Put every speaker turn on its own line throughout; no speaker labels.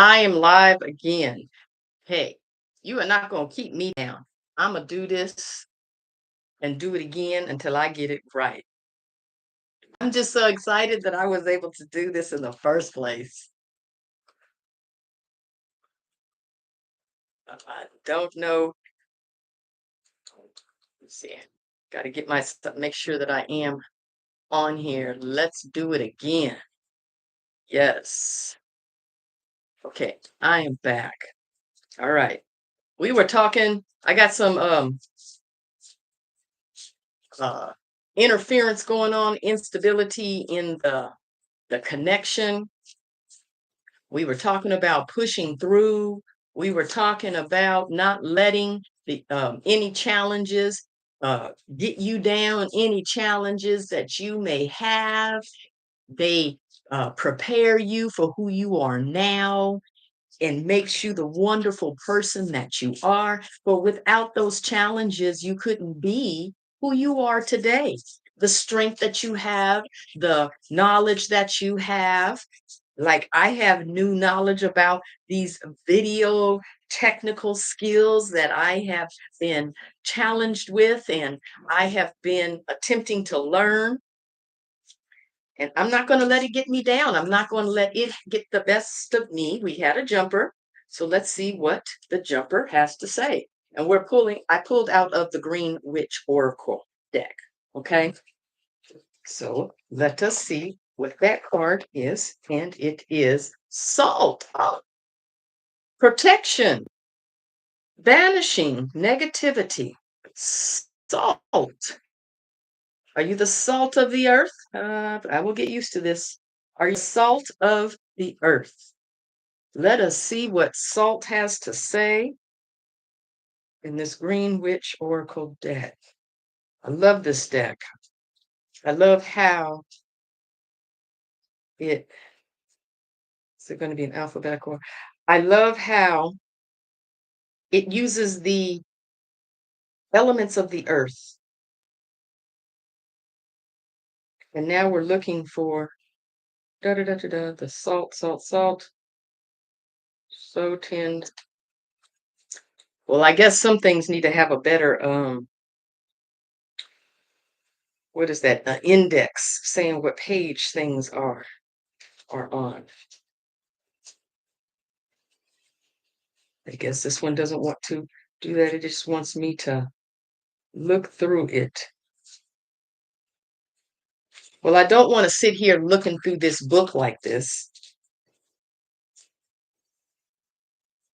I am live again. Hey, you are not going to keep me down. I'm going to do this and do it again until I get it right. I'm just so excited that I was able to do this in the first place. I don't know. Let's see. Got to get my stuff, make sure that I am on here. Let's do it again. Yes. Okay, I am back. All right. We were talking, I got some uh interference going on, instability in the connection. We were talking about pushing through. We were talking about not letting the any challenges get you down, any challenges that you may have. They prepare you for who you are now and makes you the wonderful person that you are. But without those challenges, you couldn't be who you are today. The strength that you have, the knowledge that you have, like I have new knowledge about these video technical skills that I have been challenged with and I have been attempting to learn. And I'm not going to let it get me down. I'm not going to let it get the best of me. We had a jumper. So let's see what the jumper has to say. And I pulled out of the Green Witch Oracle deck. Okay. So let us see what that card is. And it is Salt. Oh, protection, banishing negativity. Salt. Are you the salt of the earth? I will get used to this. Are you salt of the earth? Let us see what salt has to say in this Green Witch Oracle deck. I love this deck. I love how it is it going to be an alphabetical? I love how it uses the elements of the earth. And now we're looking for the salt, salt, salt. So tend. Well, I guess some things need to have a better what is that? Index saying what page things are on. I guess this one doesn't want to do that. It just wants me to look through it. Well, I don't want to sit here looking through this book like this.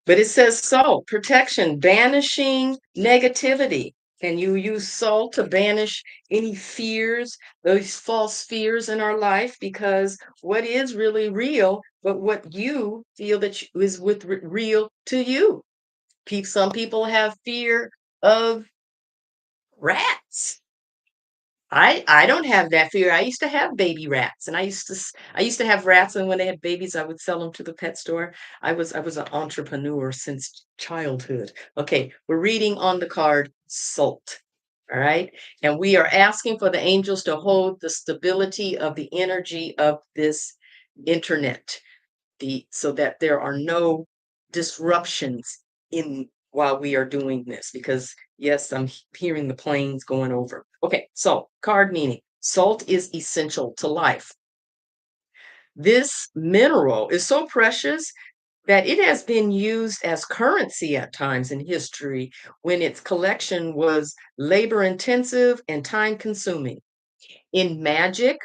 But it says salt, protection, banishing negativity. And you use salt to banish any fears, those false fears in our life, because what is really real, but what you feel that is real to you. Some people have fear of rats. I don't have that fear. I used to have baby rats, and I used to have rats, and when they had babies, I would sell them to the pet store. I was an entrepreneur since childhood. Okay, we're reading on the card salt. All right, and we are asking for the angels to hold the stability of the energy of this internet, so that there are no disruptions in while we are doing this, because yes, I'm hearing the planes going over. Okay, so card meaning salt is essential to life. This mineral is so precious that it has been used as currency at times in history when its collection was labor intensive and time consuming. In magic,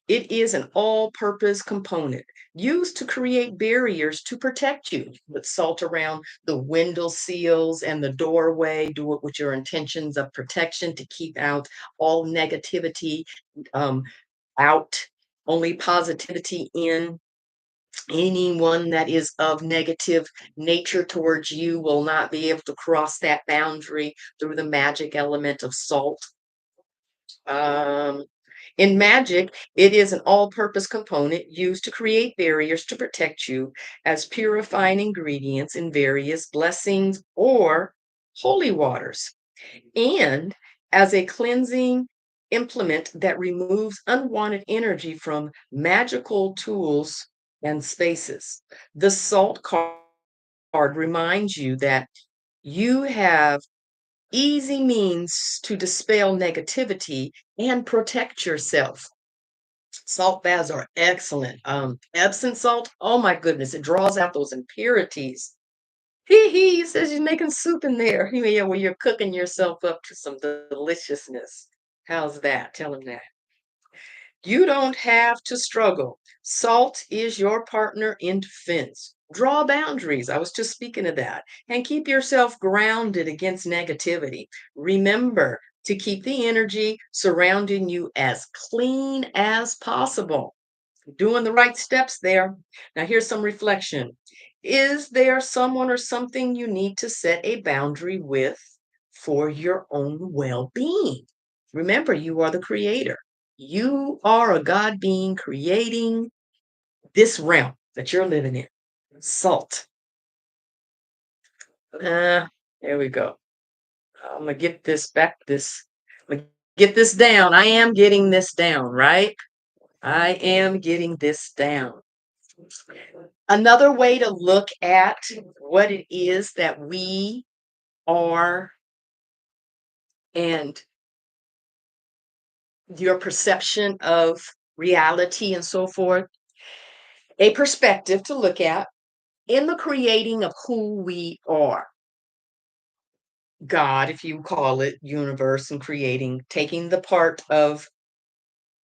it is an all-purpose component used to create barriers to protect you. With salt around the window sills and the doorway, do it with your intentions of protection to keep out all negativity um, out, only positivity in. Anyone that is of negative nature towards you will not be able to cross that boundary through the magic element of salt. Um, in magic, it is an all-purpose component used to create barriers to protect you as purifying ingredients in various blessings or holy waters, and as a cleansing implement that removes unwanted energy from magical tools and spaces. The salt card reminds you that you have easy means to dispel negativity and protect yourself. Salt baths are excellent. Epsom salt, oh my goodness, it draws out those impurities. He says you're making soup in there. Yeah, well, you're cooking yourself up to some deliciousness. How's that? Tell him that. You don't have to struggle. Salt is your partner in defense. Draw boundaries. I was just speaking of that. And keep yourself grounded against negativity. Remember to keep the energy surrounding you as clean as possible. Doing the right steps there. Now, here's some reflection. Is there someone or something you need to set a boundary with for your own well being? Remember, you are the creator. You are a God being creating this realm that you're living in. Salt. There we go. I'm gonna get this back. I'm gonna get this down. I am getting this down, right? I am getting this down. Another way to look at what it is that we are and your perception of reality and so forth, a perspective to look at in the creating of who we are. God, if you call it universe and creating, taking the part of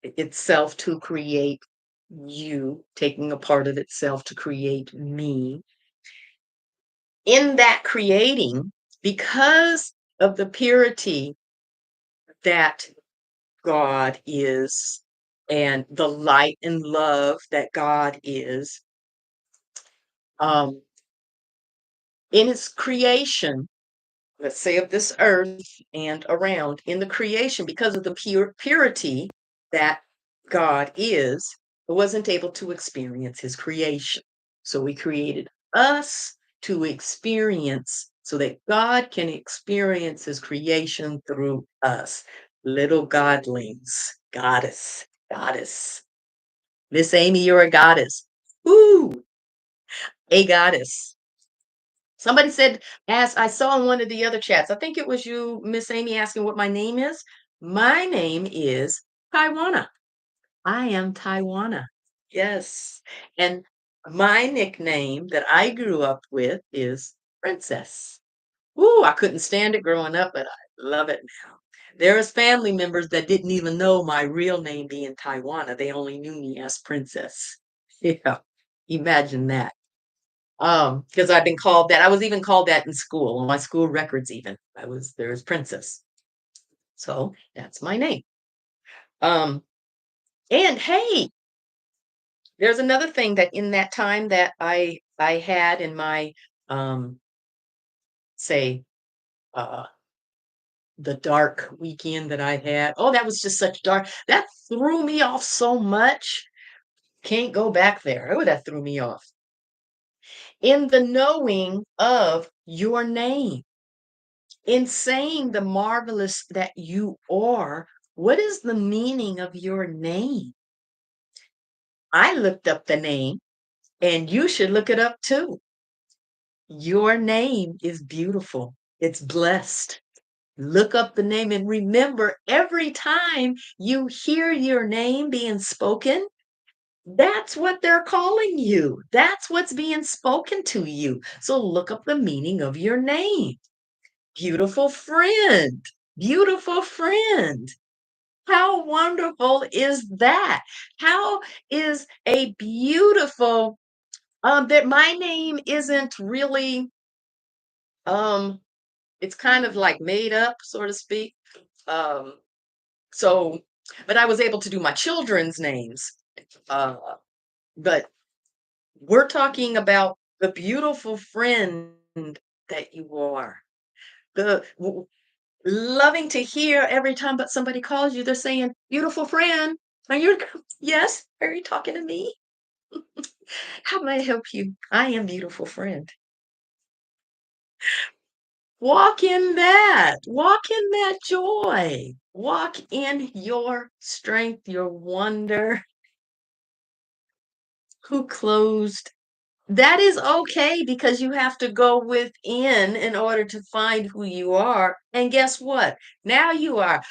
itself to create you, taking a part of itself to create me. In that creating, because of the purity that God is and the light and love that God is, um, in his creation, let's say of this earth and around, in the creation, because of the purity that God is, wasn't able to experience his creation. So we created us to experience so that God can experience his creation through us. Little godlings, goddess. Miss Amy, you're a goddess. Woo, a goddess. Somebody said, as I saw in one of the other chats, I think it was you, Miss Amy, asking what my name is. My name is Taiwana. I am Taiwana. Yes. And my nickname that I grew up with is Princess. Ooh, I couldn't stand it growing up, but I love it now. There is family members that didn't even know my real name being Taiwana. They only knew me as Princess. Yeah. Imagine that. Because I've been called that. I was even called that in school, on my school records even. There's Princess. So that's my name. Um, and hey, there's another thing that in that time that I had in my say uh the dark weekend that I had. Oh, that was just such dark. That threw me off so much. Can't go back there. Oh, that threw me off. In the knowing of your name. In saying the marvelous that you are, what is the meaning of your name? I looked up the name, and you should look it up too. Your name is beautiful. It's blessed. Look up the name and remember every time you hear your name being spoken, that's what they're calling you. That's what's being spoken to you. So look up the meaning of your name. Beautiful friend. Beautiful friend. How wonderful is that? How is a beautiful that my name isn't really um it's kind of like made up, so to speak. Um so but I was able to do my children's names. Uh but we're talking about the beautiful friend that you are. The loving to hear every time but somebody calls you, they're saying, beautiful friend. Are you, yes? Are you talking to me? How may I help you? I am beautiful friend. Walk in that. Walk in that joy. Walk in your strength, your wonder. who closed. That is okay because you have to go within in order to find who you are. And guess what? Now you are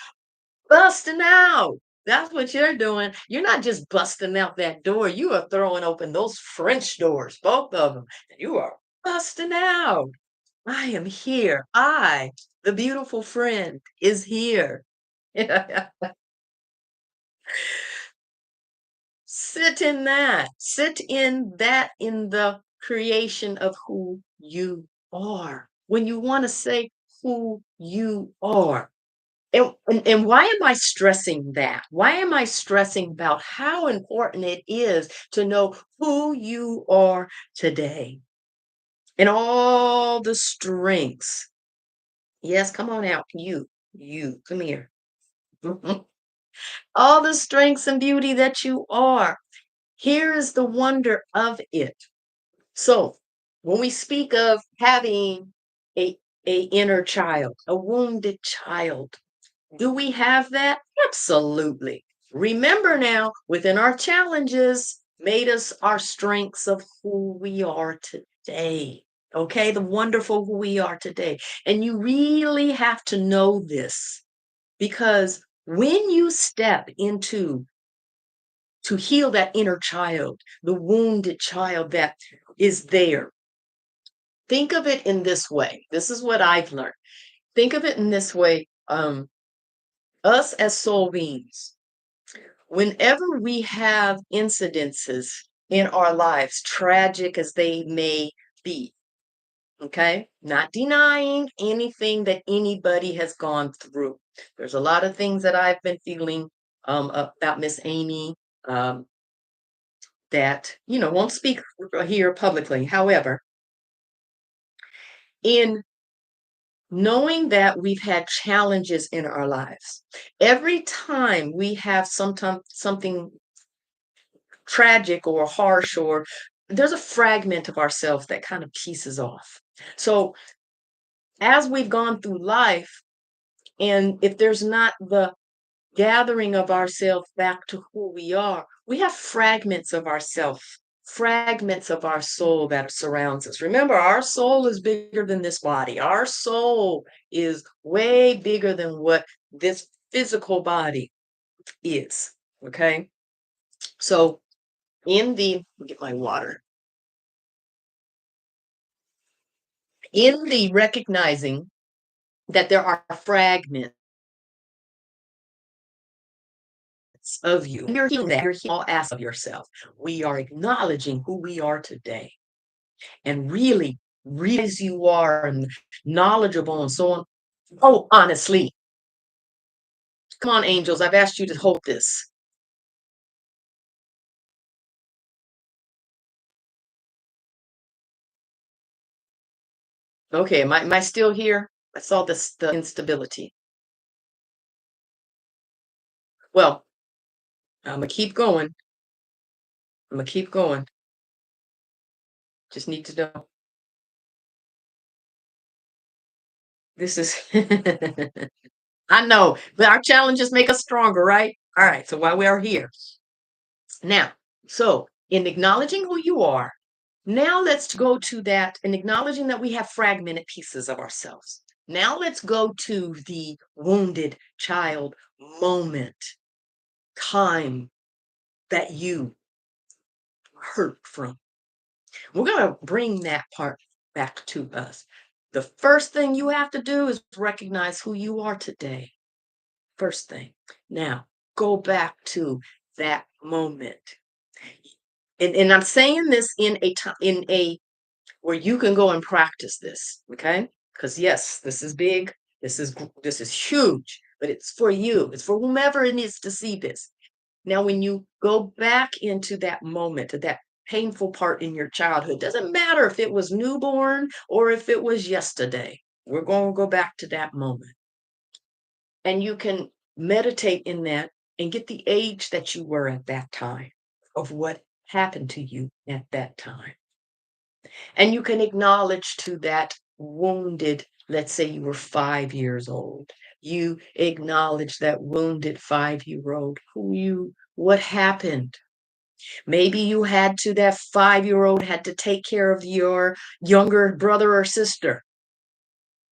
busting out. That's what you're doing. You're not just busting out that door. You are throwing open those French doors, both of them. You are busting out. I am here. The beautiful friend, is here. Sit in that. Sit in that in the creation of who you are. When you want to say who you are. And why am I stressing that? Why am I stressing about how important it is to know who you are today and all the strengths? Yes, come on out. You, come here. All the strengths and beauty that you are. Here is the wonder of it. So, when we speak of having a, a inner child, a wounded child, do we have that? Absolutely. Remember now, within our challenges, made us our strengths of who we are today. Okay, the wonderful who we are today. And you really have to know this because when you step into to heal that inner child, the wounded child that is there, think of it in this way. This is what I've learned. Think of it in this way. Us as soul beings, whenever we have incidences in our lives, tragic as they may be, okay, not denying anything that anybody has gone through. There's a lot of things that I've been feeling about Miss Amy that, won't speak here publicly. However, in knowing that we've had challenges in our lives, every time we have something tragic or harsh, or there's a fragment of ourselves that kind of pieces off. So as we've gone through life, and if there's not the gathering of ourselves back to who we are, we have fragments of ourself, fragments of our soul that surrounds us. Remember, our soul is bigger than this body. Our soul is way bigger than what this physical body is. Okay. So let me get my water. In the recognizing that there are fragments of you, you're healing that, you're healing all aspects of yourself. We are acknowledging who we are today and really realize you are and knowledgeable and so on. Oh, honestly, come on, angels, I've asked you to hold this. Okay, am I still here? I saw the instability. Well, I'm gonna keep going. I'm gonna keep going. Just need to know. This is I know, but our challenges make us stronger, right? All right, so while we are here. Now, so in acknowledging who you are, now let's go to that and acknowledging that we have fragmented pieces of ourselves. Now let's go to the wounded child moment, time that you hurt from. We're going to bring that part back to us. The first thing you have to do is recognize who you are today. First thing. Now, go back to that moment. And I'm saying this in a where you can go and practice this, okay? Because yes, this is big, this is huge, but it's for you. It's for whomever it needs to see this. Now, when you go back into that moment, to that painful part in your childhood, doesn't matter if it was newborn or if it was yesterday. We're going to go back to that moment. And you can meditate in that and get the age that you were at that time of what happened to you at that time. And you can acknowledge to that wounded, let's say you were 5 years old. You acknowledge that wounded 5-year old what happened. Maybe that 5-year-old had to take care of your younger brother or sister.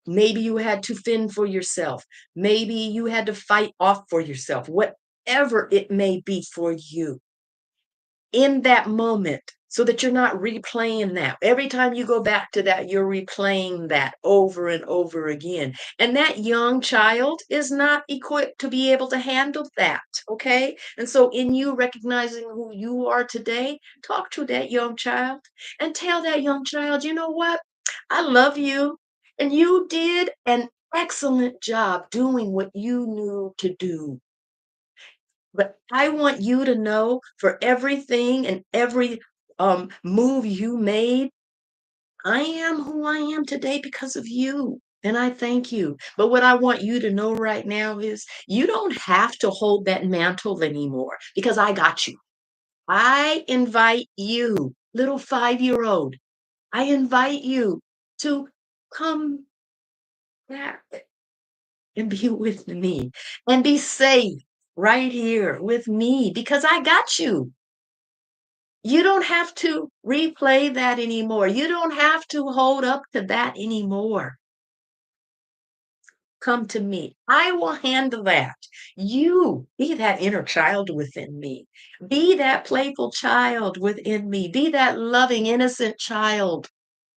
Maybe you had to fend for yourself. Maybe you had to fight off for yourself, whatever it may be for you in that moment, so that you're not replaying that. Every time you go back to that, you're replaying that over and over again. And that young child is not equipped to be able to handle that. Okay. And so, in you recognizing who you are today, talk to that young child and tell that young child, you know what? I love you. And you did an excellent job doing what you knew to do. But I want you to know, for everything and every move you made, I am who I am today because of you. And I thank you. But what I want you to know right now is you don't have to hold that mantle anymore because I got you. I invite you, little 5-year-old, I invite you to come back and be with me and be safe right here with me because I got you. You don't have to replay that anymore. You don't have to hold up to that anymore. Come to me. I will handle that. You be that inner child within me. Be that playful child within me. Be that loving, innocent child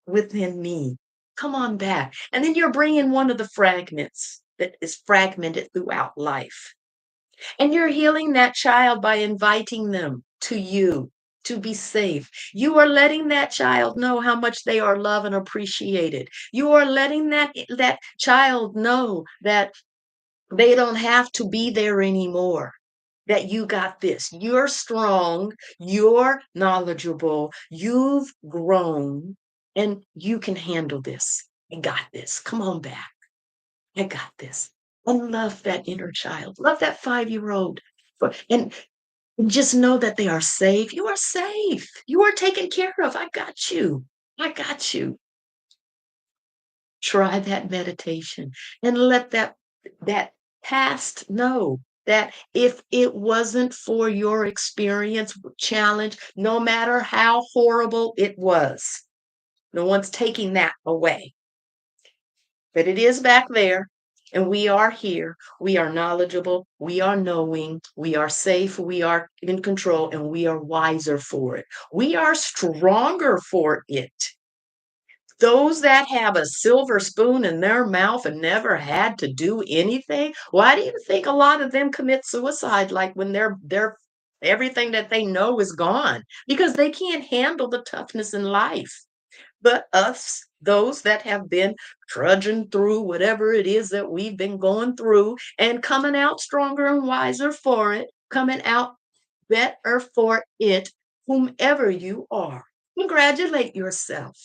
within me. Come on back. And then you're bringing one of the fragments that is fragmented throughout life. And you're healing that child by inviting them to you to be safe. You are letting that child know how much they are loved and appreciated. You are letting that child know that they don't have to be there anymore. That you got this. You're strong, you're knowledgeable, you've grown, and you can handle this. I got this. Come on back. I got this. And love that inner child. Love that 5-year-old. And just know that they are safe. You are safe. You are taken care of. I got you. I got you. Try that meditation and let that past know that if it wasn't for your experience, challenge, no matter how horrible it was, no one's taking that away. But it is back there, and we are here. We are knowledgeable. We are knowing. We are safe. We are in control, and we are wiser for it. We are stronger for it. Those that have a silver spoon in their mouth and never had to do anything, why do you think a lot of them commit suicide? Like when they're everything that they know is gone because they can't handle the toughness in life. But us, those that have been trudging through whatever it is that we've been going through and coming out stronger and wiser for it, coming out better for it, whomever you are. Congratulate yourself.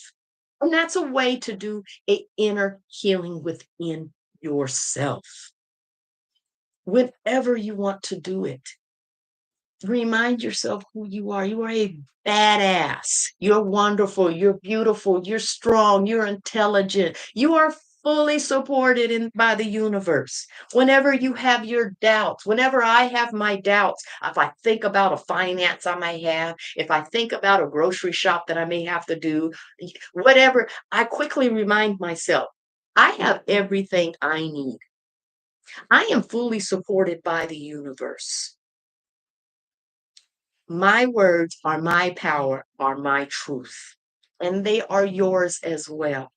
And that's a way to do a inner healing within yourself. Whenever you want to do it, remind yourself who you are. You are a badass. You're wonderful. You're beautiful. You're strong. You're intelligent. You are fully supported by the universe. Whenever you have your doubts, whenever I have my doubts, if I think about a finance I may have, if I think about a grocery shop that I may have to do, whatever, I quickly remind myself, I have everything I need. I am fully supported by the universe. My words are my power, are my truth, and they are yours as well.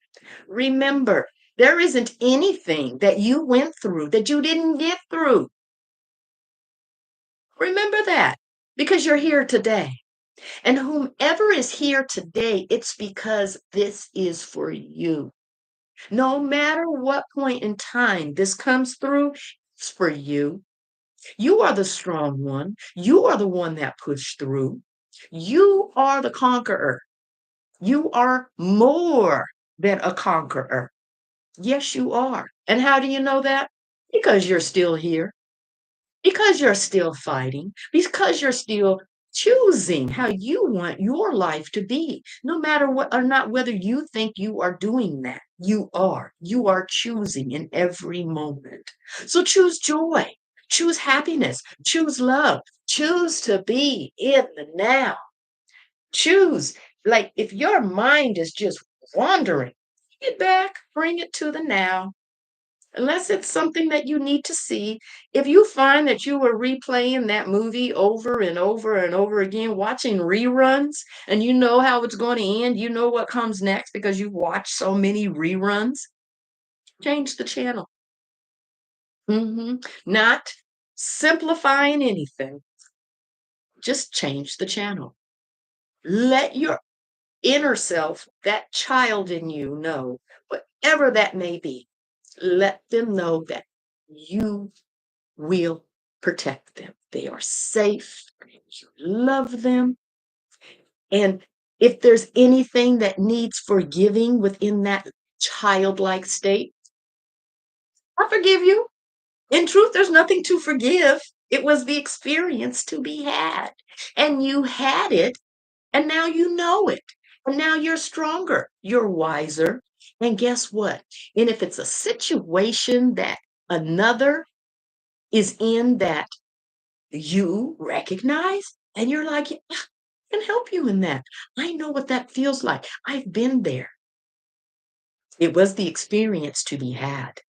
Remember, there isn't anything that you went through that you didn't get through. Remember that because you're here today. And whomever is here today, it's because this is for you. No matter what point in time this comes through, it's for you. You are the strong one. You are the one that pushed through. You are the conqueror. You are more than a conqueror. Yes, you are. And how do you know that? Because you're still here, because you're still fighting, because you're still choosing how you want your life to be. No matter what or not whether you think you are doing that, you are. You are choosing in every moment. So choose joy. Choose happiness. Choose love. Choose to be in the now. Choose, like, if your mind is just wandering, get back, bring it to the now. Unless it's something that you need to see. If you find that you were replaying that movie over and over and over again, watching reruns, and you know how it's going to end, you know what comes next because you've watched so many reruns, change the channel. Not simplifying anything, just change the channel. Let your inner self, that child in you, know, whatever that may be, let them know that you will protect them. They are safe. You love them. And if there's anything that needs forgiving within that childlike state, I forgive you. In truth, there's nothing to forgive. It was the experience to be had. And you had it, and now you know it. And now you're stronger, you're wiser. And guess what? And if it's a situation that another is in that you recognize, and you're like, "Yeah, I can help you in that. I know what that feels like. I've been there. It was the experience to be had.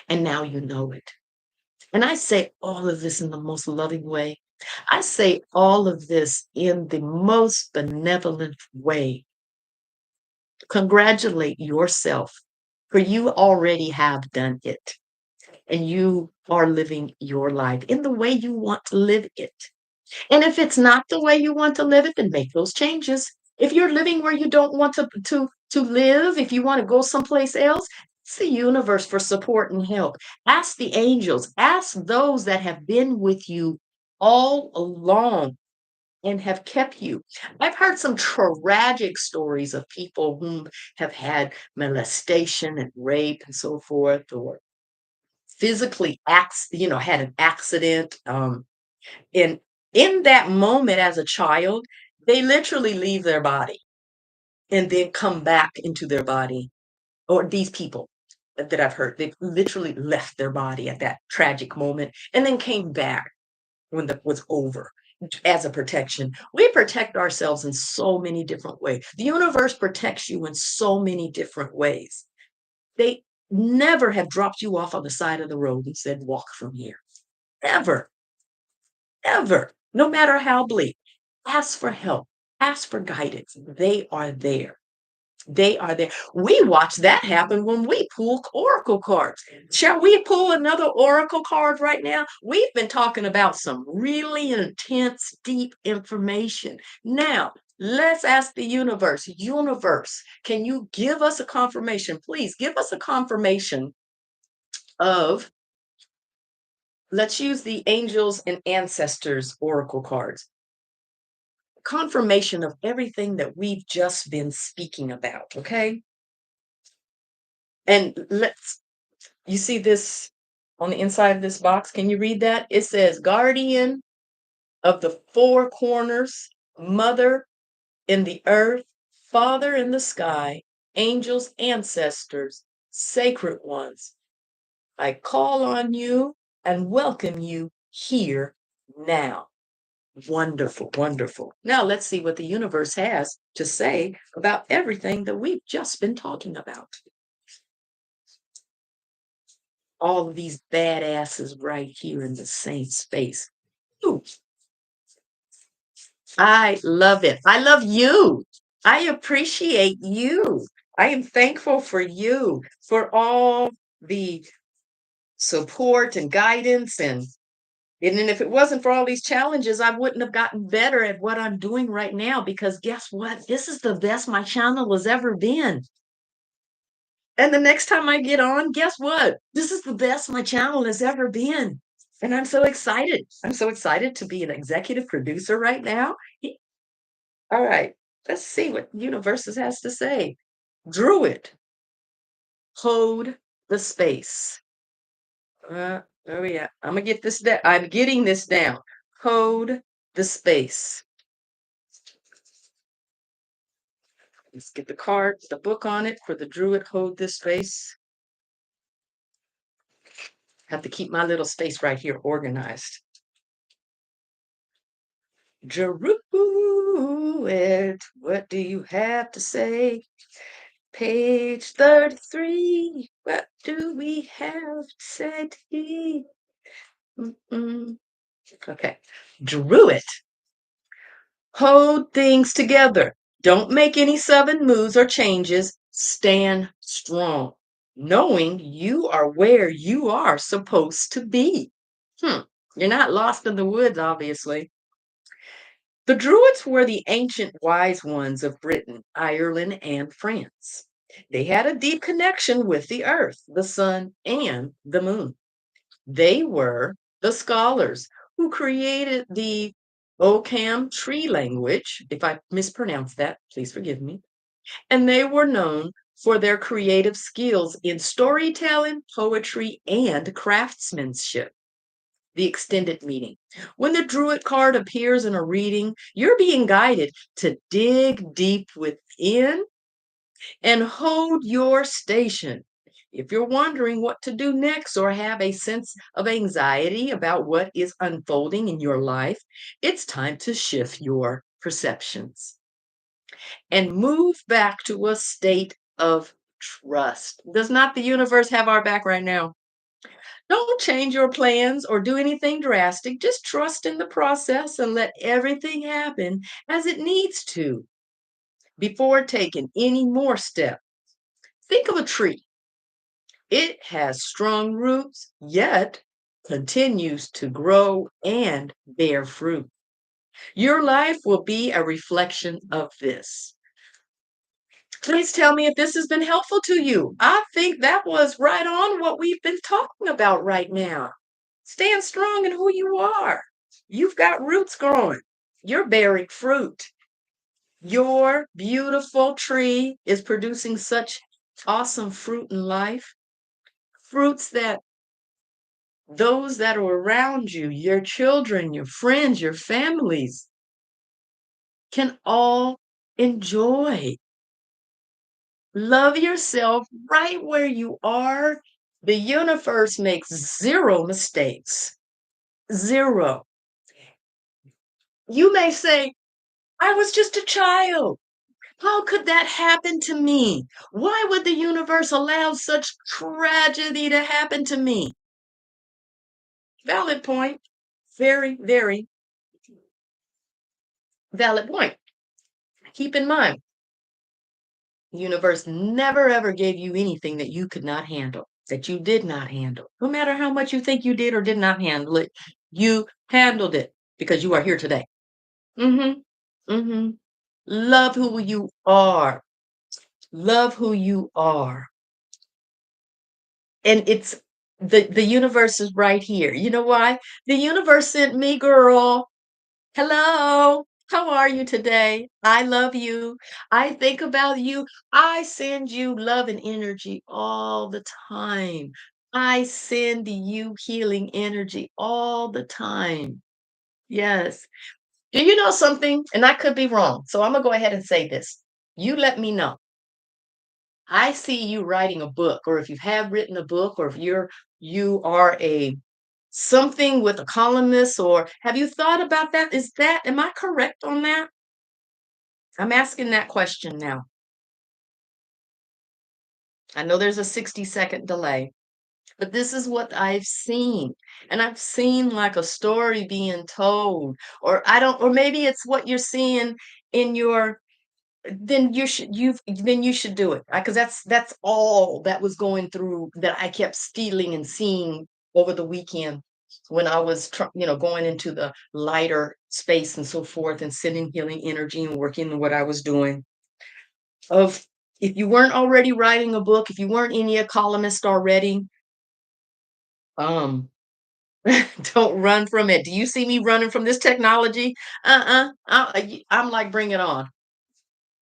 And now you know it." And I say all of this in the most loving way. I say all of this in the most benevolent way. Congratulate yourself, for you already have done it. And you are living your life in the way you want to live it. And if it's not the way you want to live it, then make those changes. If you're living where you don't want to live, if you want to go someplace else, it's the universe for support and help. Ask the angels, ask those that have been with you all along and have kept you. I've heard some tragic stories of people whom have had molestation and rape and so forth, or physically had an accident. And in that moment as a child, they literally leave their body and then come back into their body. Or these people that I've heard, they literally left their body at that tragic moment and then came back when it was over as a protection. We protect ourselves in so many different ways. The universe protects you in so many different ways. They never have dropped you off on the side of the road and said, walk from here. Ever. Ever, no matter how bleak. Ask for help, ask for guidance. They are there. They are there. We watch that happen when we pull oracle cards. Shall we pull another oracle card right now? We've been talking about some really intense, deep information. Now, let's ask the universe. Universe, can you give us a confirmation? Please give us a confirmation of, let's use the angels and ancestors oracle cards. Confirmation of everything that we've just been speaking about, okay? And you see this on the inside of this box? Can you read that? It says, guardian of the four corners, mother in the earth, father in the sky, angels, ancestors, sacred ones. I call on you and welcome you here now. Wonderful, wonderful. Now let's see what the universe has to say about everything that we've just been talking about. All of these badasses right here in the same space. Ooh, I love it. I love you. I appreciate you. I am thankful for you, for all the support and guidance. And then if it wasn't for all these challenges, I wouldn't have gotten better at what I'm doing right now, because guess what? This is the best my channel has ever been. And the next time I get on, guess what? This is the best my channel has ever been. And I'm so excited. I'm so excited to be an executive producer right now. All right, let's see what Universes has to say. Druid, hold the space. Oh yeah, I'm gonna get this down. I'm getting this down. Hold the space. Let's get the card, the book on it for the Druid. Hold this space. Have to keep my little space right here organized. Druid, what do you have to say? Page 33. What do we have to say to you? Okay. Druid. Hold things together. Don't make any sudden moves or changes. Stand strong, knowing you are where you are supposed to be. You're not lost in the woods, obviously. The Druids were the ancient wise ones of Britain, Ireland, and France. They had a deep connection with the earth, the sun, and the moon. They were the scholars who created the Occam tree language. If I mispronounce that, please forgive me. And they were known for their creative skills in storytelling, poetry, and craftsmanship. The extended meaning. When the Druid card appears in a reading, you're being guided to dig deep within and hold your station. If you're wondering what to do next or have a sense of anxiety about what is unfolding in your life, it's time to shift your perceptions and move back to a state of trust. Does not the universe have our back right now? Don't change your plans or do anything drastic. Just trust in the process and let everything happen as it needs to before taking any more steps. Think of a tree. It has strong roots, yet continues to grow and bear fruit. Your life will be a reflection of this. Please tell me if this has been helpful to you. I think that was right on what we've been talking about right now. Stand strong in who you are. You've got roots growing. You're bearing fruit. Your beautiful tree is producing such awesome fruit in life. Fruits that those that are around you, your children, your friends, your families, can all enjoy. Love yourself right where you are. The universe makes zero mistakes. Zero. You may say, I was just a child. How could that happen to me? Why would the universe allow such tragedy to happen to me? Valid point. Very, very valid point. Keep in mind, the universe never ever gave you anything that you could not handle, that you did not handle. No matter how much you think you did or did not handle it, you handled it because you are here today. Mm-hmm. Mm-hmm. Love who you are. Love who you are. And it's the universe is right here. You know why? The universe sent me, girl. Hello. How are you today? I love you. I think about you. I send you love and energy all the time. I send you healing energy all the time. Yes. Do you know something? And I could be wrong. So I'm going to go ahead and say this. You let me know. I see you writing a book, or if you have written a book, or if you are a something with a columnist, or have you thought about that? Am I correct on that? I'm asking that question now. I know there's a 60-second delay, but this is what I've seen. And I've seen like a story being told, or maybe it's what you're seeing in your then you should do it because that's all that was going through that I kept stealing and seeing over the weekend when I was going into the lighter space and so forth and sending healing energy and working what I was doing. Of If you weren't already writing a book, if you weren't any a columnist already, um don't run from it. Do you see me running from this technology? I'm like, bring it on,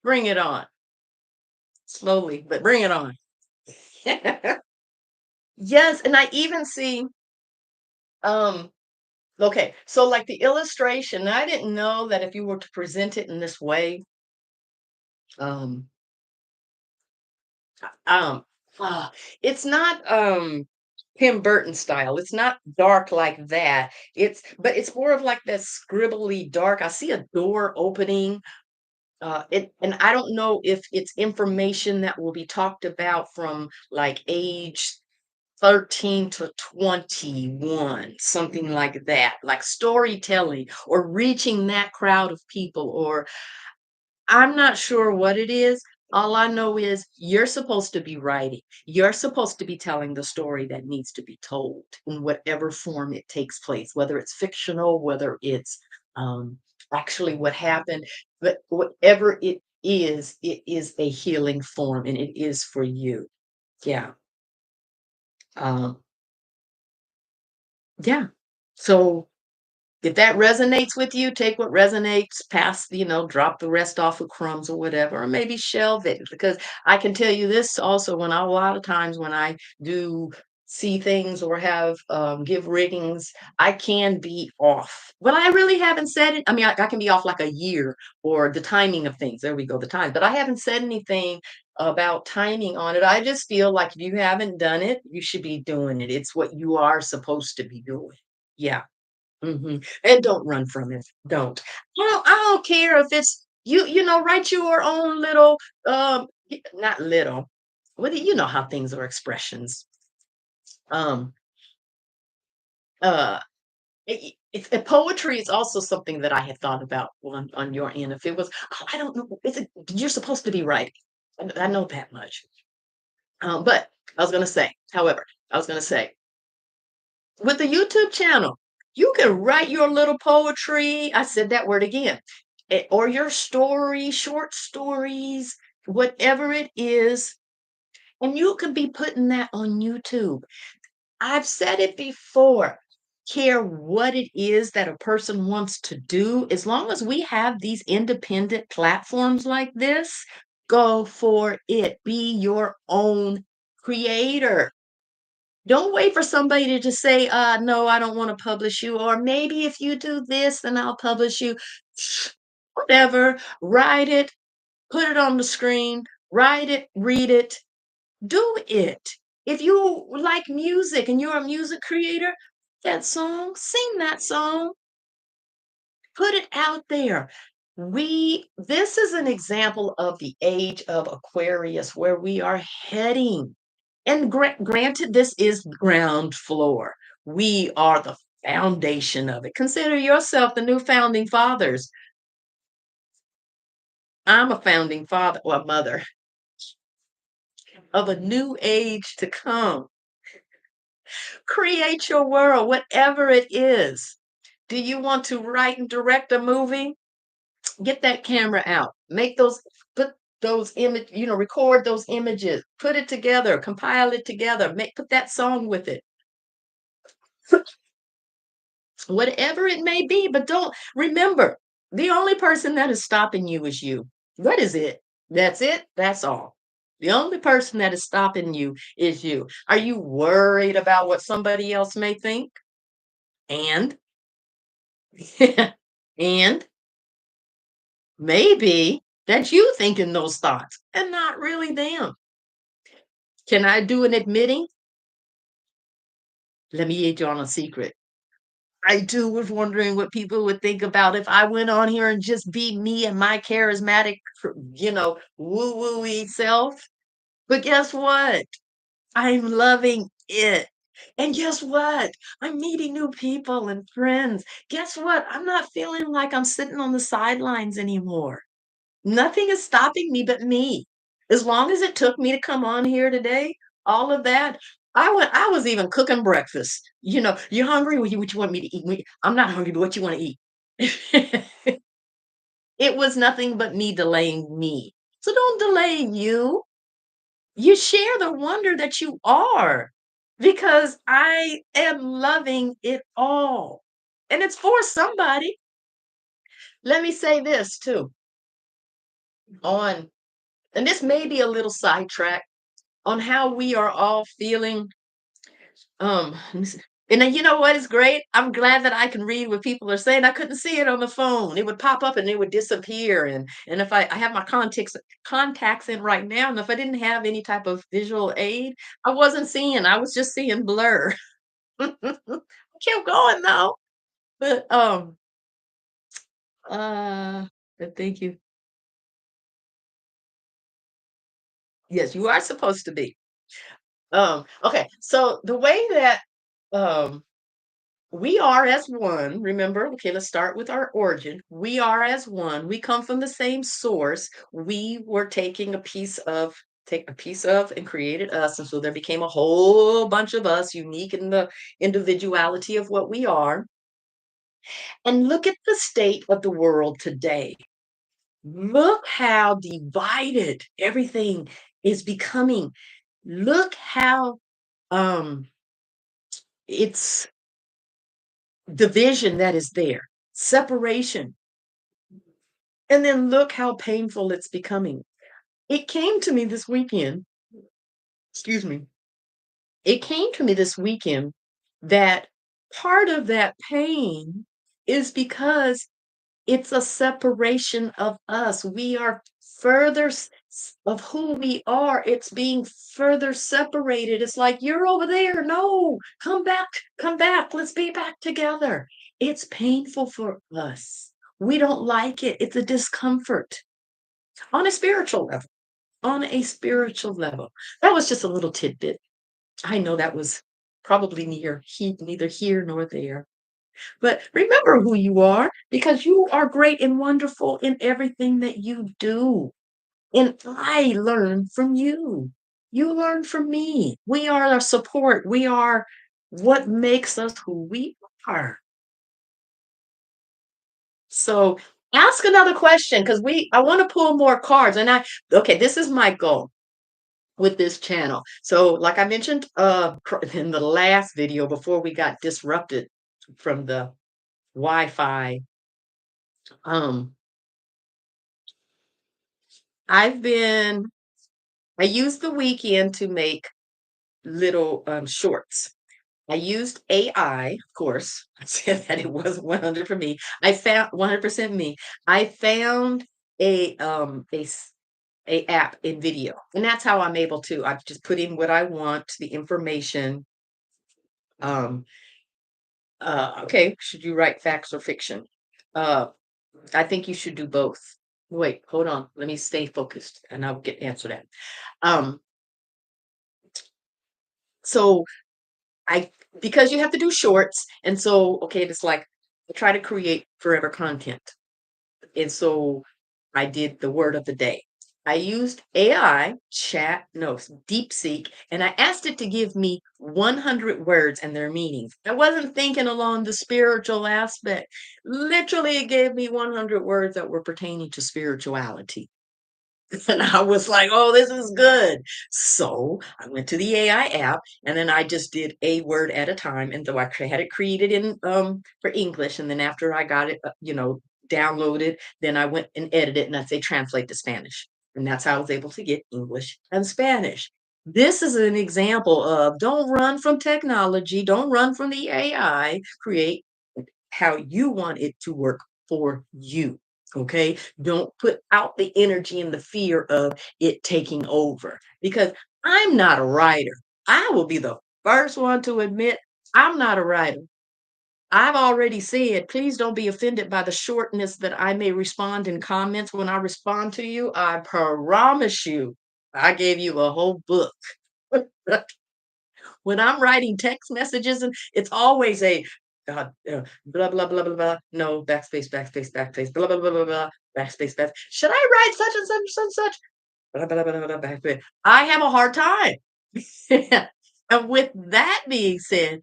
bring it on, slowly, but bring it on. Yes, and I even see, um, okay, so like the illustration, I didn't know that if you were to present it in this way, um, um, it's not, Tim Burton style. It's not dark like that. But it's more of like that scribbly dark. I see a door opening. And I don't know if it's information that will be talked about from like age 13 to 21, something like that, like storytelling or reaching that crowd of people, or I'm not sure what it is. All I know is you're supposed to be writing. You're supposed to be telling the story that needs to be told in whatever form it takes place, whether it's fictional, whether it's um, actually what happened, but whatever it is a healing form and it is for you. Yeah. Um, yeah. So if that resonates with you, take what resonates, pass, drop the rest off of crumbs or whatever, or maybe shelve it. Because I can tell you this also, a lot of times when I do see things or have give readings, I can be off. But I really haven't said it. I mean, I can be off like a year or the timing of things. There we go, the time. But I haven't said anything about timing on it. I just feel like if you haven't done it, you should be doing it. It's what you are supposed to be doing. Yeah. And don't run from it. Don't. I don't care if it's write your own little not little. What do you know how things are expressions? Um uh Poetry is also something that I had thought about on your end. If it was, I don't know, you're supposed to be writing. I know that much. But I was gonna say, however, I was gonna say with the YouTube channel, you can write your little poetry. I said that word again. Or your story, short stories, whatever it is, and you could be putting that on YouTube. I've said it before. Care what it is that a person wants to do, as long as we have these independent platforms like this, go for it. Be your own creator. Don't wait for somebody to just say, no, I don't want to publish you. Or maybe if you do this, then I'll publish you. Whatever. Write it, put it on the screen, write it, read it, do it. If you like music and you're a music creator, that song, sing that song, put it out there. This is an example of the age of Aquarius where we are heading. And granted, this is ground floor. We are the foundation of it. Consider yourself the new founding fathers. I'm a founding father or mother of a new age to come. Create your world, whatever it is. Do you want to write and direct a movie? Get that camera out. Put those record those images, put it together, compile it together, put that song with it. Whatever it may be, but don't remember, the only person that is stopping you is you. What is it? That's it. That's all. The only person that is stopping you is you. Are you worried about what somebody else may think? And and maybe that you thinking those thoughts and not really them. Can I do an admitting? Let me eat you on a secret. I too was wondering what people would think about if I went on here and just be me and my charismatic, woo woo self. But guess what? I'm loving it. And guess what? I'm meeting new people and friends. Guess what? I'm not feeling like I'm sitting on the sidelines anymore. Nothing is stopping me but me. As long as it took me to come on here today, all of that, I was even cooking breakfast. "You hungry? What you want me to eat?" "I'm not hungry, but what you wanna eat?" It was nothing but me delaying me. So don't delay you. You share the wonder that you are, because I am loving it all, and it's for somebody. Let me say this too, on and this may be a little sidetrack, on how we are all feeling. Let me see. And then you know what is great? I'm glad that I can read what people are saying. I couldn't see it on the phone. It would pop up and it would disappear. And if I have my contacts in right now, and if I didn't have any type of visual aid, I wasn't seeing. I was just seeing blur. I kept going though. But uh but thank you. Yes, you are supposed to be. Okay, so the way that um we are as one, remember? Okay, let's start with our origin. We are as one. We come from the same source. We were take a piece of and created us. And so there became a whole bunch of us, unique in the individuality of what we are. And look at the state of the world today. Look how divided everything is becoming. Look how um it's division that is there, separation. And then look how painful it's becoming. It came to me this weekend, excuse me. It came to me this weekend that part of that pain is because it's a separation of us. We are further of who we are. It's being further separated. It's like, you're over there. No, come back, come back. Let's be back together. It's painful for us. We don't like it. It's a discomfort on a spiritual level. On a spiritual level. That was just a little tidbit. I know that was probably neither here nor there. But remember who you are because you are great and wonderful in everything that you do. And I learn from you. You learn from me. We are our support. We are what makes us who we are. So ask another question because I want to pull more cards. Okay, this is my goal with this channel. So like I mentioned in the last video before we got disrupted from the Wi-Fi, um I've been I used the weekend to make little shorts. I used AI, of course. I said that it wasn't 100 for me. I found 100% me. I found a app in video, and that's how I'm able to. I just put in what I want, the information. Um, okay, should you write facts or fiction? Uh, I think you should do both. Wait, hold on. Let me stay focused, and I'll get answer that. Um, so I because you have to do shorts, and so okay, it's like I try to create forever content. And so I did the word of the day. I used AI, chat, no, DeepSeek, and I asked it to give me 100 words and their meanings. I wasn't thinking along the spiritual aspect. Literally, it gave me 100 words that were pertaining to spirituality. And I was like, oh, this is good. So I went to the AI app and then I just did a word at a time. And though had it created in for English, and then after I got it, downloaded, then I went and edited and I say translate to Spanish. And that's how I was able to get English and Spanish. This is an example of don't run from technology, don't run from the AI, create how you want it to work for you. Okay. Don't put out the energy and the fear of it taking over because I'm not a writer. I will be the first one to admit I'm not a writer. I've already said, please don't be offended by the shortness that I may respond in comments when I respond to you. I promise you, I gave you a whole book. When I'm writing text messages, and it's always a blah blah blah blah blah. No backspace, backspace, backspace. Blah blah blah blah blah. Backspace, back. Should I write such and such and such and such? Blah blah blah blah blah. Backspace. I have a hard time. And with that being said,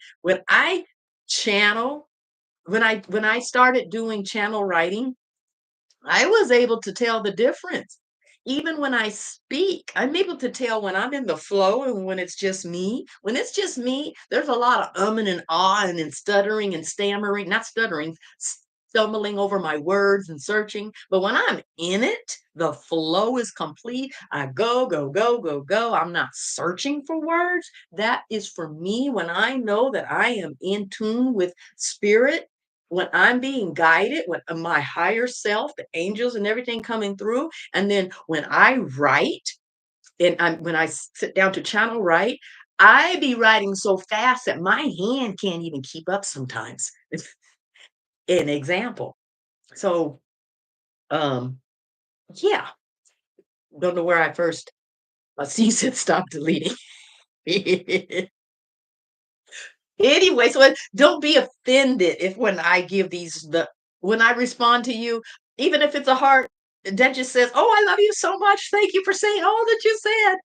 channel, when I started doing channel writing, I was able to tell the difference. Even when I speak, I'm able to tell when I'm in the flow and when it's just me. When it's just me, there's a lot of and ah and then stuttering and stammering, not stuttering, stumbling over my words and searching. But when I'm in it, the flow is complete. I go, go, go, go, go. I'm not searching for words. That is for me when I know that I am in tune with spirit, when I'm being guided, when my higher self, the angels and everything coming through. And then when I write, and when I sit down to channel write, I be writing so fast that my hand can't even keep up sometimes. An example. So, um, yeah, don't know where I first cease and stop deleting. Anyway, so don't be offended if when I give when I respond to you, even if it's a heart that just says, "Oh, I love you so much. Thank you for saying all that you said."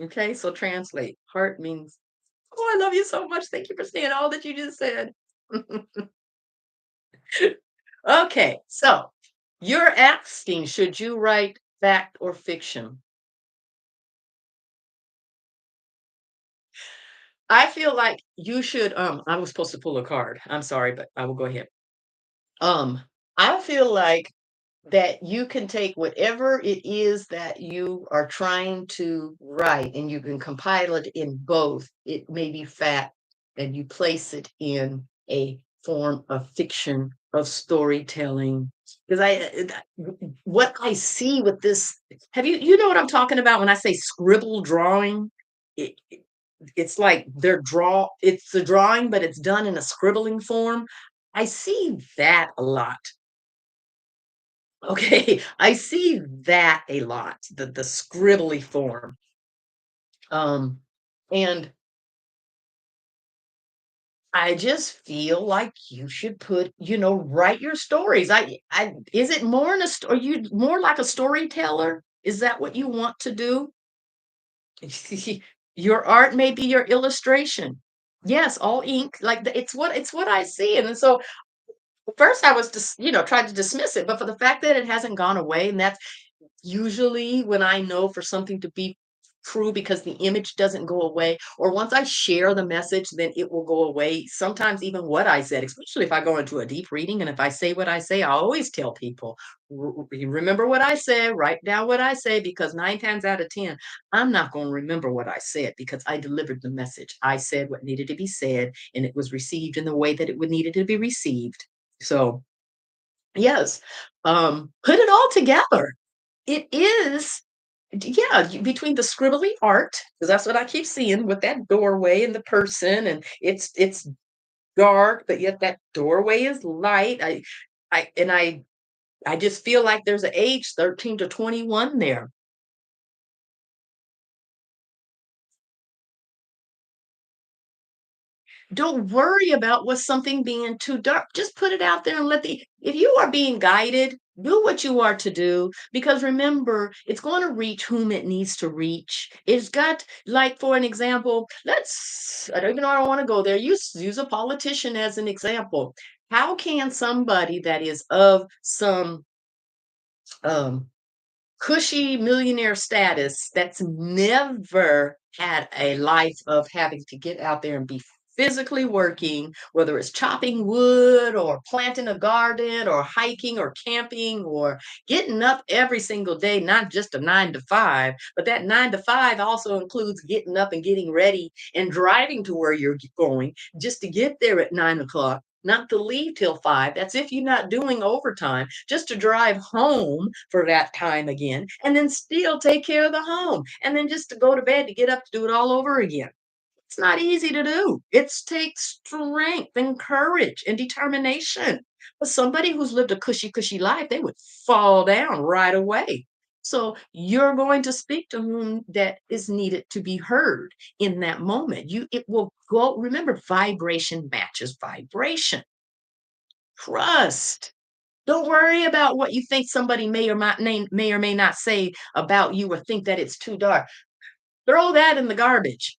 Okay, so translate. Heart means, "Oh, I love you so much. Thank you for saying all that you just said." Okay, so you're asking, should you write fact or fiction? I feel like you should, I was supposed to pull a card. I'm sorry, but I will go ahead. Um, I feel like that you can take whatever it is that you are trying to write and you can compile it in both. It may be fact, and you place it in a form of fiction, of storytelling. Because what I see with this, you know what I'm talking about when I say scribble drawing? It, it's like it's the drawing, but it's done in a scribbling form. I see that a lot. Okay, I see that a lot, the scribbly form. Um, and I just feel like you should write your stories. Is it more in are you more like a storyteller? Is that what you want to do? Your art may be your illustration. Yes, all ink, like it's what I see. And so first I was just, tried to dismiss it, but for the fact that it hasn't gone away, and that's usually when I know for something to be true because the image doesn't go away, or once I share the message, then it will go away. Sometimes even what I said, especially if I go into a deep reading and if I say what I say, I always tell people, You remember what I said, write down what I say, because 9 times out of 10, I'm not going to remember what I said because I delivered the message. I said what needed to be said, and it was received in the way that it would needed to be received. So, yes, put it all together. It is, yeah, between the scribbly art, because that's what I keep seeing with that doorway and the person, and it's dark, but yet that doorway is light. I just feel like there's an age 13 to 21 there. Don't worry about what something being too dark. Just put it out there and if you are being guided, do what you are to do. Because remember, it's going to reach whom it needs to reach. It's got, like, for an example, I don't even know, I don't want to go there. Use a politician as an example. How can somebody that is of some um, cushy millionaire status that's never had a life of having to get out there and be physically working, whether it's chopping wood or planting a garden or hiking or camping or getting up every single day, not just a 9 to 5, but that 9 to 5 also includes getting up and getting ready and driving to where you're going just to get there at 9 o'clock, not to leave till 5. That's if you're not doing overtime, just to drive home for that time again, and then still take care of the home, and then just to go to bed to get up to do it all over again. It's not easy to do. It takes strength and courage and determination. But somebody who's lived a cushy life, they would fall down right away. So you're going to speak to whom that is needed to be heard in that moment. It will go. Remember, vibration matches vibration. Trust. Don't worry about what you think somebody may or may not say about you, or think that it's too dark. Throw that in the garbage.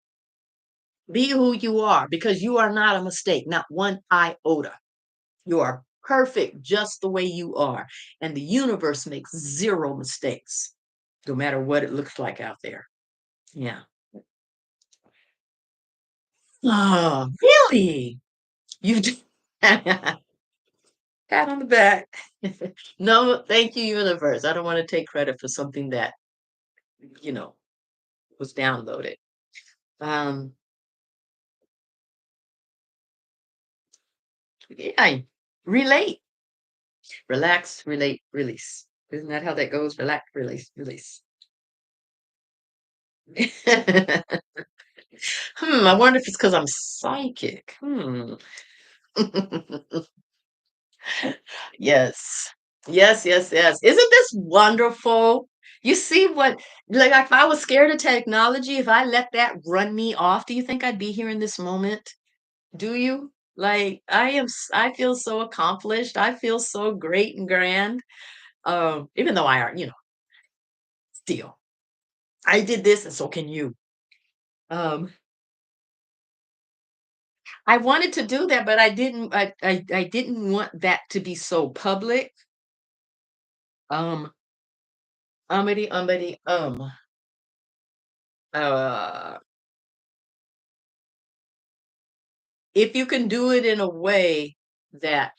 Be who you are, because you are not a mistake, not one iota. You are perfect just the way you are. And the universe makes zero mistakes, no matter what it looks like out there. Yeah. Oh, really? You do? Pat on the back. No, thank you, universe. I don't want to take credit for something that, you know, was downloaded. Um, yeah, relate, relax, relate, release. Isn't that how that goes? Relax, release, release. I wonder if it's because I'm psychic. Yes. Yes, yes, yes. Isn't this wonderful? You see what, like, if I was scared of technology, if I let that run me off, do you think I'd be here in this moment? Do you? Like, I feel so accomplished. I feel so great and grand. Even though I are, still, I did this and so can you. Um, I wanted to do that, but I didn't want that to be so public. Um, ummity, ummity, uh, if you can do it in a way that,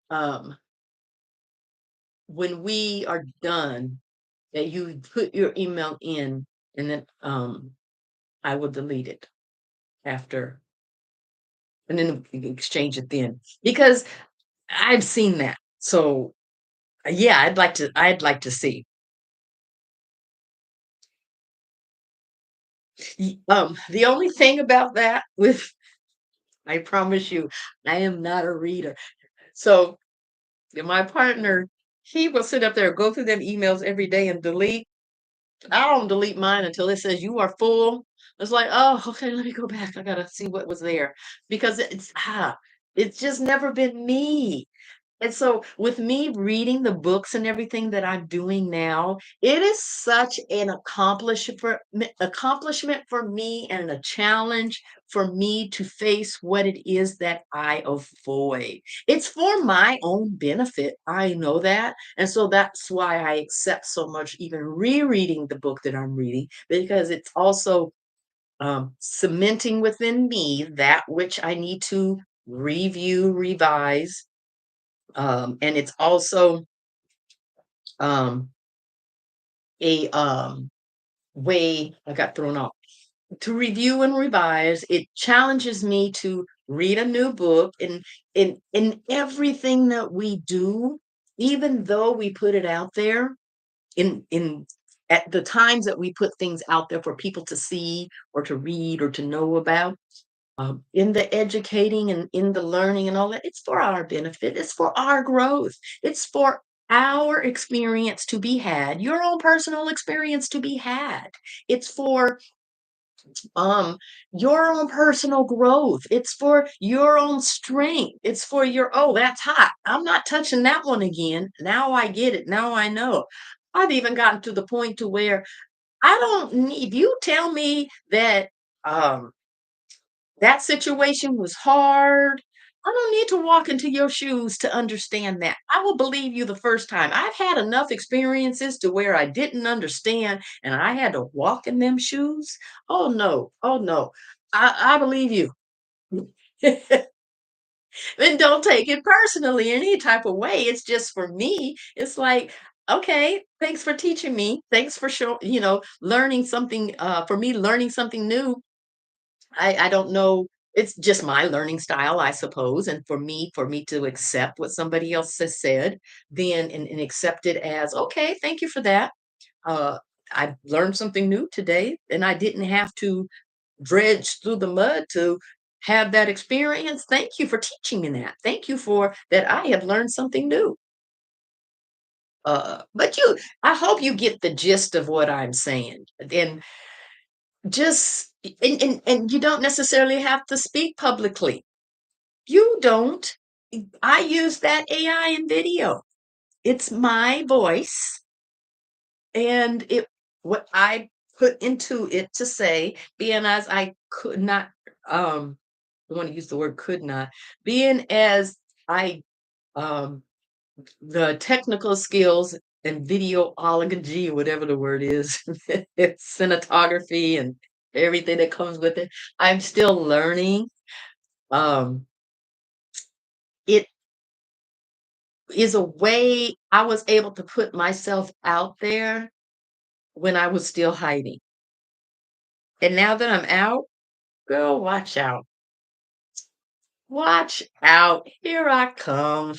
um, when we are done, that you put your email in and then, I will delete it after, and then we can exchange it then. Because I've seen that. So, yeah, I'd like to see. The only thing about that with I promise you, I am not a reader. So, my partner, he will sit up there, go through them emails every day and delete. I don't delete mine until it says you are full. It's like, oh, okay, let me go back. I gotta see what was there because it's just never been me. And so with me reading the books and everything that I'm doing now, it is such an accomplishment for me and a challenge for me to face what it is that I avoid. It's for my own benefit. I know that. And so that's why I accept so much even rereading the book that I'm reading, because it's also cementing within me that which I need to review, revise, and it's also um, a way I got thrown off to review and revise. It challenges me to read a new book, and in everything that we do, even though we put it out there in at the times that we put things out there for people to see or to read or to know about, in the educating and in the learning and all that, it's for our benefit. It's for our growth. It's for our experience to be had, your own personal experience to be had. It's for um your own personal growth. It's for your own strength. It's for your, oh, that's hot. I'm not touching that one again. Now I get it. Now I know. I've even gotten to the point to where I don't need, if you tell me that um that situation was hard. I don't need to walk into your shoes to understand that. I will believe you the first time. I've had enough experiences to where I didn't understand and I had to walk in them shoes. Oh no. Oh no. I believe you. And don't take it personally in any type of way. It's just for me. It's like, okay, thanks for teaching me. Thanks for learning something, for me, learning something new. I don't know. It's just my learning style, I suppose. And for me to accept what somebody else has said, then and accept it as okay, thank you for that. Uh I learned something new today, and I didn't have to dredge through the mud to have that experience. Thank you for teaching me that. Thank you for that. I have learned something new. But I hope you get the gist of what I'm saying. And just and you don't necessarily have to speak publicly. You don't. I use that AI in video. It's my voice, and it what I put into it to say, being as I could not, I want to use the word could not, being as I um the technical skills and videology, whatever the word is, it's cinematography and everything that comes with it. I'm still learning. Um, it is a way I was able to put myself out there when I was still hiding. And now that I'm out, girl, watch out. Watch out. Here I come.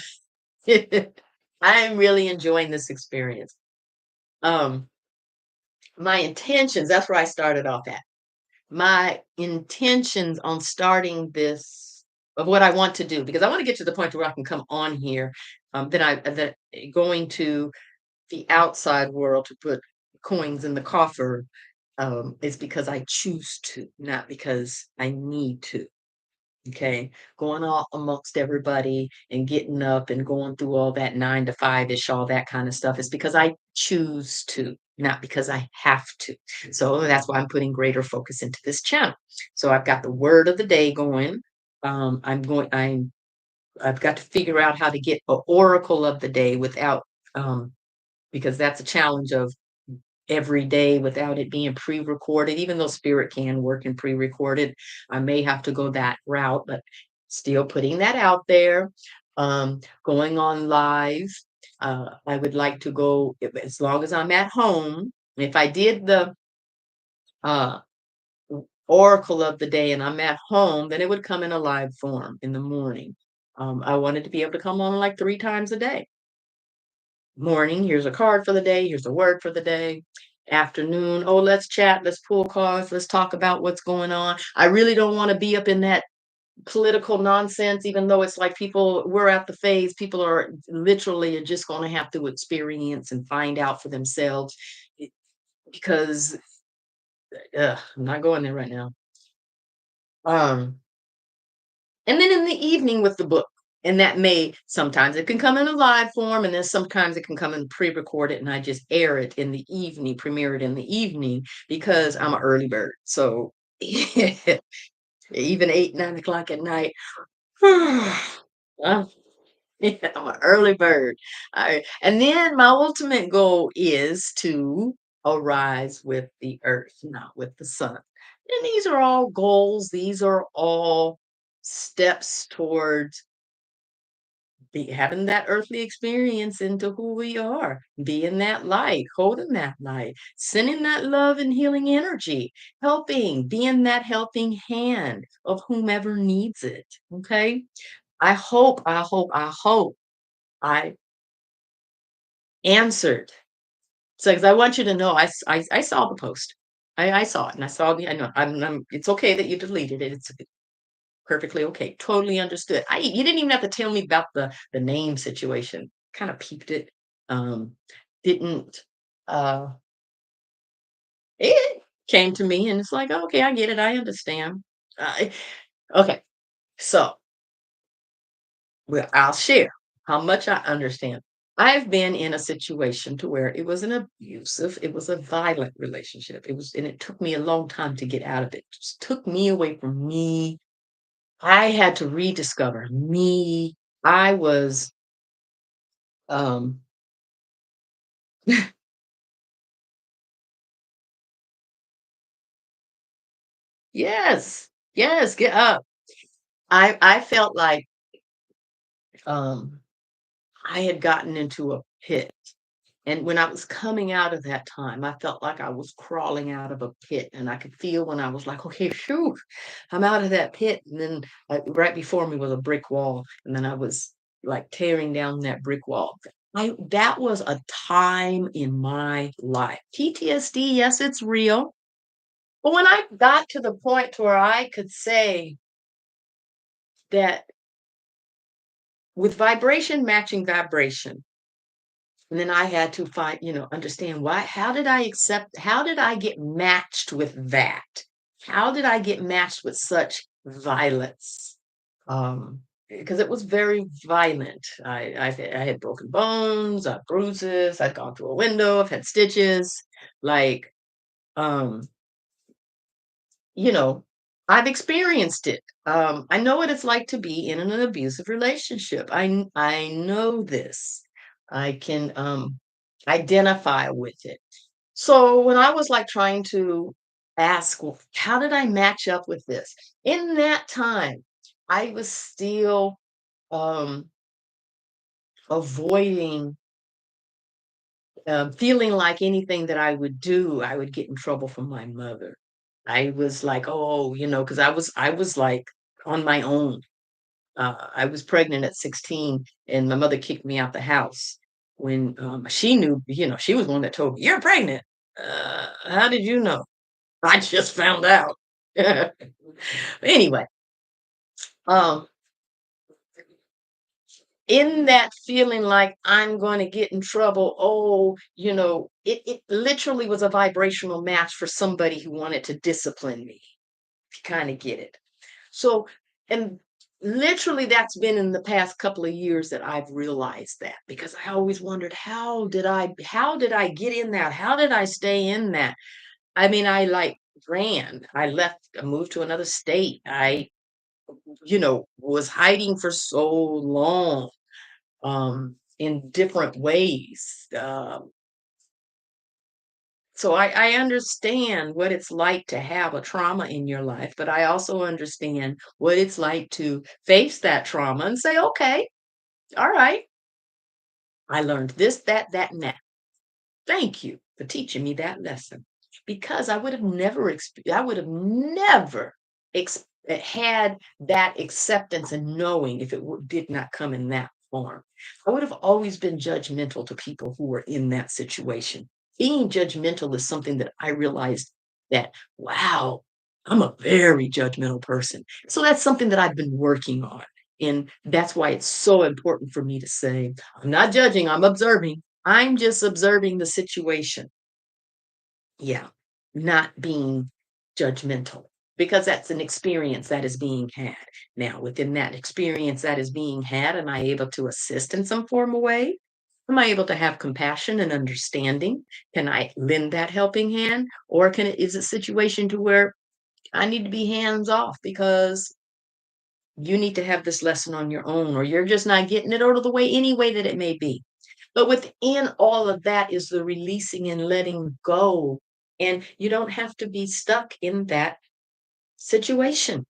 I'm really enjoying this experience. Um, my intentions, that's where I started off at. My intentions on starting this of what I want to do, because I want to get to the point where I can come on here, that going to the outside world to put coins in the coffer is because I choose to, not because I need to. Okay, going all amongst everybody and getting up and going through all that 9 to 5 ish, all that kind of stuff is because I choose to, not because I have to. So that's why I'm putting greater focus into this channel. So I've got the word of the day going. I've got to figure out how to get an oracle of the day without because that's a challenge of every day without it being pre-recorded, even though spirit can work in pre-recorded. I may have to go that route, but still putting that out there. Going on live. I would like to go as long as I'm at home. If I did the uh, oracle of the day and I'm at home, then it would come in a live form in the morning. I wanted to be able to come on like 3 times a day. Morning, here's a card for the day, here's a word for the day. Afternoon, oh, let's chat, let's pull cards, let's talk about what's going on. I really don't want to be up in that political nonsense, even though it's like we're at the phase, people are literally just going to have to experience and find out for themselves eh, because I'm not going there right now. Um, and then in the evening with the book. And that may sometimes it can come in a live form, and then sometimes it can come in pre-recorded, and I just air it in the evening, premiere it in the evening because I'm an early bird. So even 8, 9 o'clock at night, I'm, I'm an early bird. And then my ultimate goal is to arise with the earth, not with the sun. And these are all goals. These are all steps towards having that earthly experience into who we are, being that light, holding that light, sending that love and healing energy, helping, being that helping hand of whomever needs it. Okay. I hope I answered. So, because I want you to know, I saw the post. I saw it and I saw the, I know, it's okay that you deleted it. It's perfectly okay. Totally understood. You didn't even have to tell me about the name situation. Kind of peeped it. Um, didn't it came to me and it's like, okay, I get it. I understand. Uh, okay. So, well, I'll share how much I understand. I've been in a situation to where it was an abusive, it was a violent relationship. And it took me a long time to get out of it. It just took me away from me. I had to rediscover me. I was Um, yes, yes, get up. I felt like, um, I had gotten into a pit, and when I was coming out of that time, I felt like I was crawling out of a pit, and I could feel when I was like, "Okay, phew, I'm out of that pit," and then, right before me was a brick wall, and then I was, like, tearing down that brick wall. That was a time in my life. PTSD, yes, it's real, but when I got to the point to where I could say that with vibration matching vibration. And then I had to understand how did I get matched with that? How did I get matched with such violence? Because it was very violent. I had broken bones, bruises, I'd gone through a window, I've had stitches, like, um, you know, I've experienced it. I know what it's like to be in an abusive relationship. I know this. I can identify with it. So when I was like trying to ask, well, how did I match up with this? In that time, I was still um, avoiding feeling like anything that I would do, I would get in trouble from my mother. I was like, oh, because I was like on my own. I was pregnant at 16, and my mother kicked me out the house when she knew, she was the one that told me, "You're pregnant." How did you know? I just found out. Anyway, um, in that feeling like I'm going to get in trouble, oh, it literally was a vibrational match for somebody who wanted to discipline me, if you kind of get it. So, and literally that's been in the past couple of years that I've realized that, because I always wondered, how did I get in that? How did I stay in that? I mean, I like ran, I left, I moved to another state. I, was hiding for so long, in different ways. So I understand what it's like to have a trauma in your life, but I also understand what it's like to face that trauma and say, okay, all right, I learned this, that, and that. Thank you for teaching me that lesson, because I would have never had that acceptance and knowing if it did not come in that form. I would have always been judgmental to people who were in that situation. Being judgmental is something that I realized that, wow, I'm a very judgmental person. So that's something that I've been working on. And that's why it's so important for me to say, I'm not judging, I'm observing. I'm just observing the situation. Yeah, not being judgmental, because that's an experience that is being had. Now, within that experience that is being had, am I able to assist in some form of way? Am I able to have compassion and understanding? Can I lend that helping hand? Or is it a situation to where I need to be hands off because you need to have this lesson on your own, or you're just not getting it, or the way, any way that it may be. But within all of that is the releasing and letting go. And you don't have to be stuck in that situation.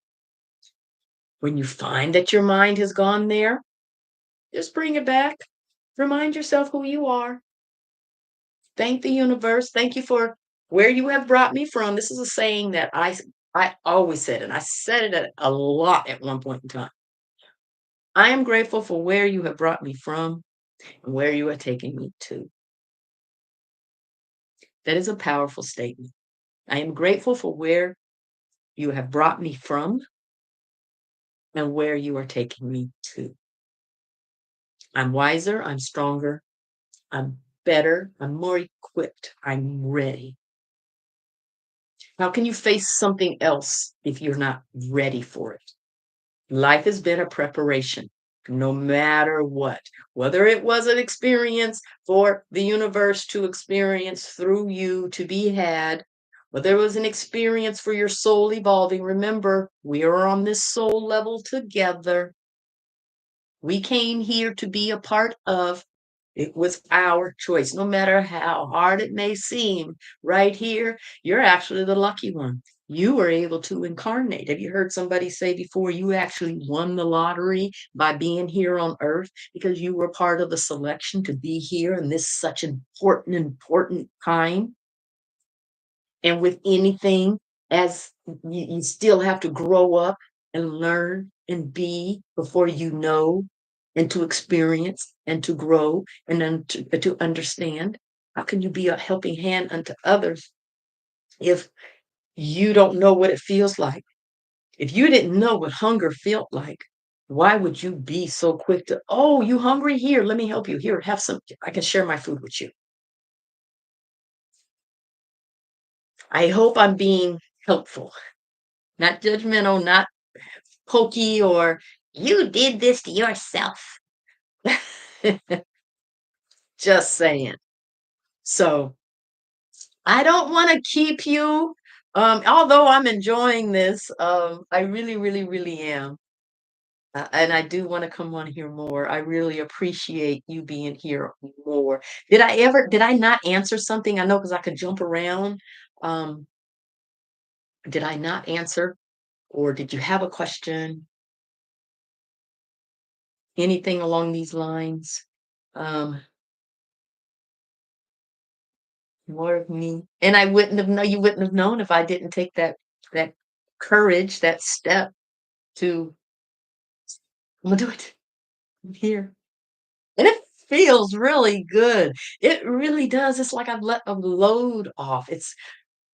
When you find that your mind has gone there, just bring it back. Remind yourself who you are. Thank the universe. Thank you for where you have brought me from. This is a saying that I always said, and I said it a lot at one point in time. I am grateful for where you have brought me from and where you are taking me to. That is a powerful statement. I am grateful for where you have brought me from and where you are taking me to. I'm wiser, I'm stronger, I'm better, I'm more equipped, I'm ready. How can you face something else if you're not ready for it? Life has been a preparation, no matter what, whether it was an experience for the universe to experience through you to be had, whether it was an experience for your soul evolving. Remember, we are on this soul level together. We came here to be a part of. It was our choice, no matter how hard it may seem. Right here, you're actually the lucky one. You were able to incarnate. Have you heard somebody say before, you actually won the lottery by being here on earth because you were part of the selection to be here in this such important time? And with anything, as you still have to grow up and learn and be before you know, and to experience and to grow and then to understand. How can you be a helping hand unto others if you don't know what it feels like? If you didn't know what hunger felt like, why would you be so quick to, oh, you hungry? Here, let me help you. Here, have some. I can share my food with you. I hope I'm being helpful, not judgmental, not pokey, or you did this to yourself. Just saying. So I don't want to keep you. Although I'm enjoying this, I really, really, really am. And I do want to come on here more. I really appreciate you being here more. Did I not answer something? I know, because I could jump around. Um, did I not answer? Or did you have a question? Anything along these lines? Um, more of me. And I wouldn't have known you wouldn't have known if I didn't take that courage, that step to I'm gonna do it. I'm here. And it feels really good. It really does. It's like I've let a load off.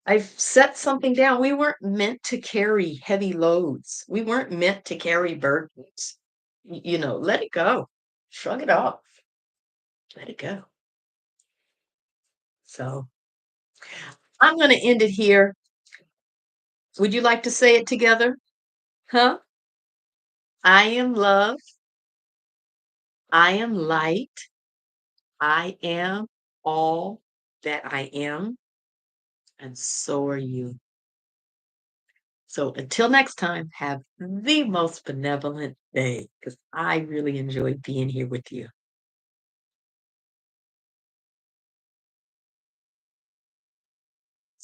I've set something down. We weren't meant to carry heavy loads. We weren't meant to carry burdens. Let it go. Shrug it off. Let it go. So I'm going to end it here. Would you like to say it together? Huh? I am love. I am light. I am all that I am. And so are you. So until next time, have the most benevolent day because I really enjoyed being here with you.